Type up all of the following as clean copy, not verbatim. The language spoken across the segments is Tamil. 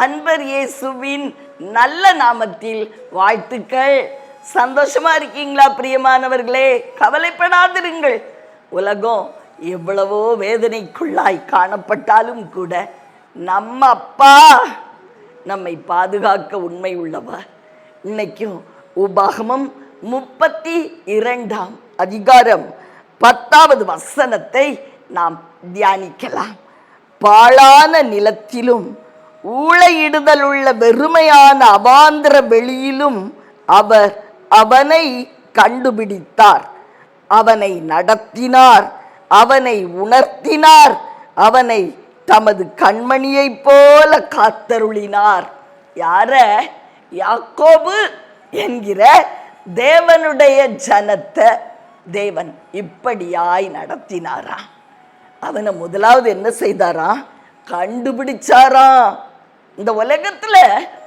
அன்பர் இயேசுவின் நல்ல நாமத்தில் வாழ்த்துக்கள். சந்தோஷமா இருக்கீங்களா பிரியமானவர்களே? கவலைப்படாதிருங்கள். உலகம் எவ்வளவோ வேதனைக்குள்ளாய் காணப்பட்டாலும் கூட நம்ம அப்பா நம்மை பாதுகாக்க உண்மை உள்ளவர். இன்னைக்கும் உபாகமம் 32 அதிகாரம் 10வது வசனத்தை நாம் தியானிக்கலாம். பாழான நிலத்திலும் ஊளையிடுதல் உள்ள வெறுமையான அவாந்திர வெளியிலும் அவர் அவனை கண்டுபிடித்தார், அவனை நடத்தினார், அவனை உணர்த்தினார், அவனை தமது கண்மணியை போல காத்தருளினார். யார? யாக்கோபு என்கிற தேவனுடைய ஜனத்தை தேவன் இப்படியாய் நடத்தினாரா. அவனை முதலாவது என்ன செய்தாரா? கண்டுபிடிச்சாரா. இந்த உலகத்துல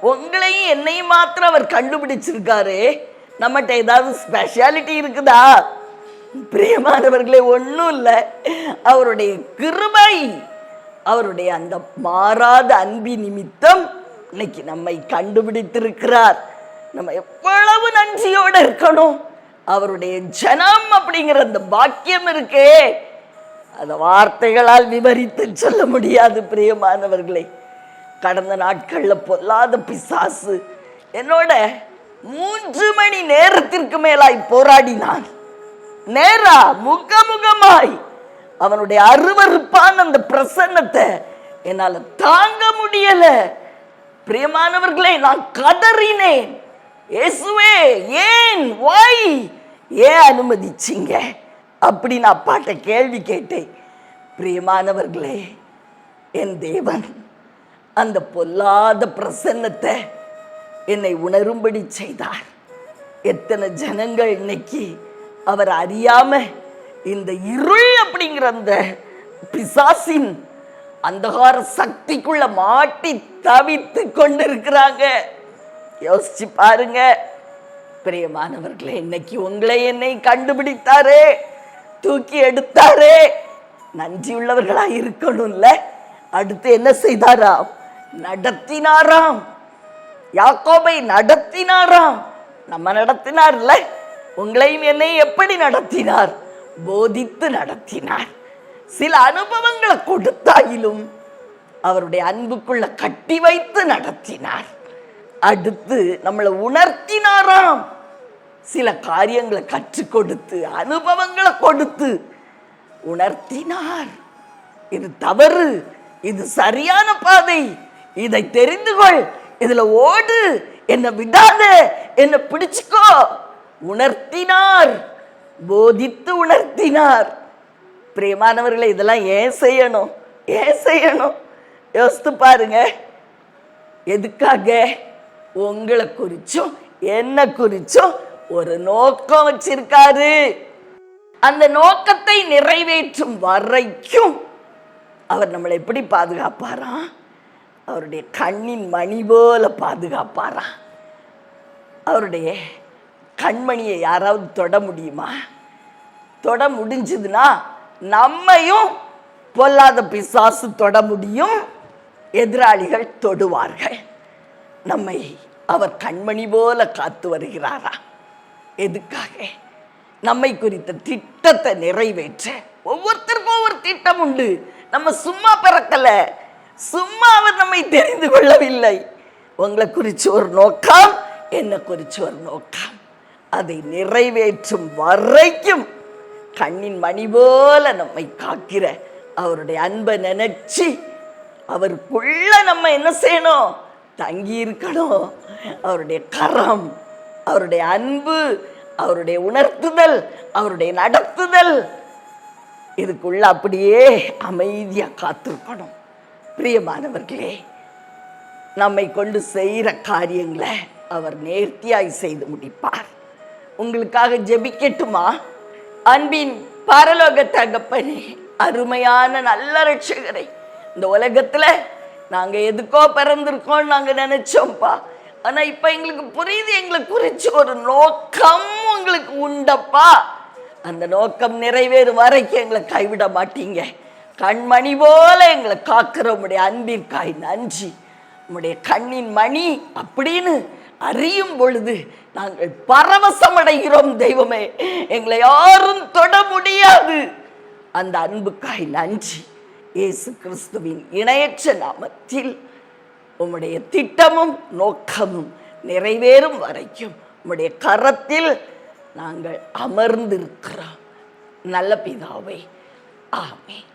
உங்களையும் என்னையும் மாத்திரம் அவர் கண்டுபிடிச்சிருக்காரு. நம்மகிட்ட ஏதாவது ஸ்பெஷாலிட்டி இருக்குதா? பிரியமானவர்களே, ஒன்றும் இல்லை. அவருடைய கிருபை, அவருடைய அந்த மாறாத அன்பி நிமித்தம் இன்னைக்கு நம்மை கண்டுபிடித்திருக்கிறார். நம்ம எவ்வளவு நன்றியோடு இருக்கணும். அவருடைய ஜனம் அப்படிங்கிற அந்த பாக்கியம் இருக்கே, அந்த வார்த்தைகளால் விவரித்து சொல்ல முடியாது. பிரியமானவர்களே, கடந்த நாட்கள்ல பொல்லாத பிசாசு என்னோட 3 மணி நேரத்திற்கு மேலாய் போராடினான். நேரா முகமுகமாய் அவனுடைய அருவருப்பான அந்த பிரசன்னத்தை என்னால தாங்க முடியல. பிரியமானவர்களே, நான் கதறினேன். இயேசுவே, ஏன் ஏன் அனுமதிச்சிங்க அப்படி நான் அப்பாட்ட கேள்வி கேட்டேன். பிரியமானவர்களே, என் தேவன் அந்த பொல்லாத பிரசன்னத்தை என்னை உணரும்படி செய்தார். எத்தனை ஜனங்கள் இன்னைக்கு அவர் அறியாம இந்த இருள் அப்படிங்கிற அந்த பிசாசின் அந்தகார சக்திக்குள்ள மாட்டி தவித்து கொண்டிருக்கிறாங்க. யோசிச்சு பாருங்க பிரியமானவர்களே. இன்னைக்கு உங்களை என்னை கண்டுபிடித்தாரே, தூக்கி எடுத்தாரே, நன்றி உள்ளவர்களா இருக்கணும்ல. அடுத்து என்ன செய்தாராம்? நடத்தினாராம். யாக்கோபை நடத்தினாராம். நம்ம நடத்தினார்ல, உங்களையும் என்னையும் எப்படி நடத்தினார்? போதித்து நடத்தினார். சில அனுபவங்களை கொடுத்தாயிலும் அவருடைய அன்புக்குள்ள கட்டி வைத்து நடத்தினார். அடுத்து நம்மளை உணர்த்தினாராம். சில காரியங்களை கற்றுக் கொடுத்து, அனுபவங்களை கொடுத்து உணர்த்தினார். இது தவறு, இது சரியான பாதை, இதை தெரிந்து கொள், இதுல ஓடு, என்ன விடாத, என்ன பிடிச்சுக்கோ. உணர்த்தினார், போதித்து உணர்த்தினார். பிரியமானவர்களை, இதெல்லாம் ஏன் செய்யணும்? ஏன் செய்யணும்? யோசித்து பாருங்க. எதுக்காக? உங்களை குறிச்சும் என்ன குறிச்சும் ஒரு நோக்கம் வச்சிருக்காரு. அந்த நோக்கத்தை நிறைவேற்றும் வரைக்கும் அவர் நம்மளை எப்படி பாதுகாப்பாரா? அவருடைய கண்ணின் மணி போல பாதுகாப்பாரா. அவருடைய கண்மணியை யாராவது தொட முடியுமா? தொட முடிஞ்சதுன்னா நம்மையும் பொல்லாத பிசாசு தொட முடியும், எதிராளிகள் தொடுவார்கள். நம்மை அவர் கண்மணி போல காத்து வருகிறாரா. எதுக்காக? நம்மை குறித்த திட்டத்தை நிறைவேற்ற. ஒவ்வொருத்தருக்கும் ஒவ்வொரு திட்டம் உண்டு. நம்ம சும்மா பிறக்கல, சும்மா அவர் நம்மை தெரிந்து கொள்ளவில்லை. உங்களை குறித்து ஒரு நோக்கம், என்ன குறித்து ஒரு நோக்கம். அதை நிறைவேற்றும் வரைக்கும் கண்ணின் மணி போல நம்மை காக்கிற அவருடைய அன்பை நினைச்சு அவருக்குள்ள நம்ம என்ன செய்யணும்? தங்கி இருக்கணும். அவருடைய கரம், அவருடைய அன்பு, அவருடைய உணர்த்துதல், அவருடைய நடத்துதல், இதுக்குள்ள அப்படியே அமைதியா காத்திருக்கணும். பிரியமானவர்களே, நம்மை கொண்டு செய்கிற காரியங்களை அவர் நேர்த்தியாய் செய்து முடிப்பார். உங்களுக்காக ஜெபிக்கட்டுமா? அன்பின் பரலோக தகப்பனே, அருமையான நல்ல ரட்சகரை, இந்த உலகத்துல நாங்க எதுக்கோ பிறந்திருக்கோம் நாங்க நினைச்சோம்ப்பா. ஆனா இப்ப எங்களுக்கு புரியுது, எங்களை குறிச்சு ஒரு நோக்கம் உங்களுக்கு உண்டப்பா. அந்த நோக்கம் நிறைவேறும் வரைக்கும் எங்களை கைவிட மாட்டீங்க. கண்மணி போல எங்களை காக்கிற உடைய அன்பிற்காய் நன்றி. உம்முடைய கண்ணின் மணி அப்படின்னு அறியும் பொழுது நாங்கள் பரவசம் அடைகிறோம். தெய்வமே, எங்களை யாரும் தொட முடியாது. அந்த அன்புக்காய் நன்றி. இயேசு கிறிஸ்துவின் இணையற்ற நாமத்தில் உம்முடைய திட்டமும் நோக்கமும் நிறைவேறும் வரைக்கும் உம்முடைய கரத்தில் நாங்கள் அமர்ந்திருக்கிறோம். நல்ல பிதாவே, ஆமென்.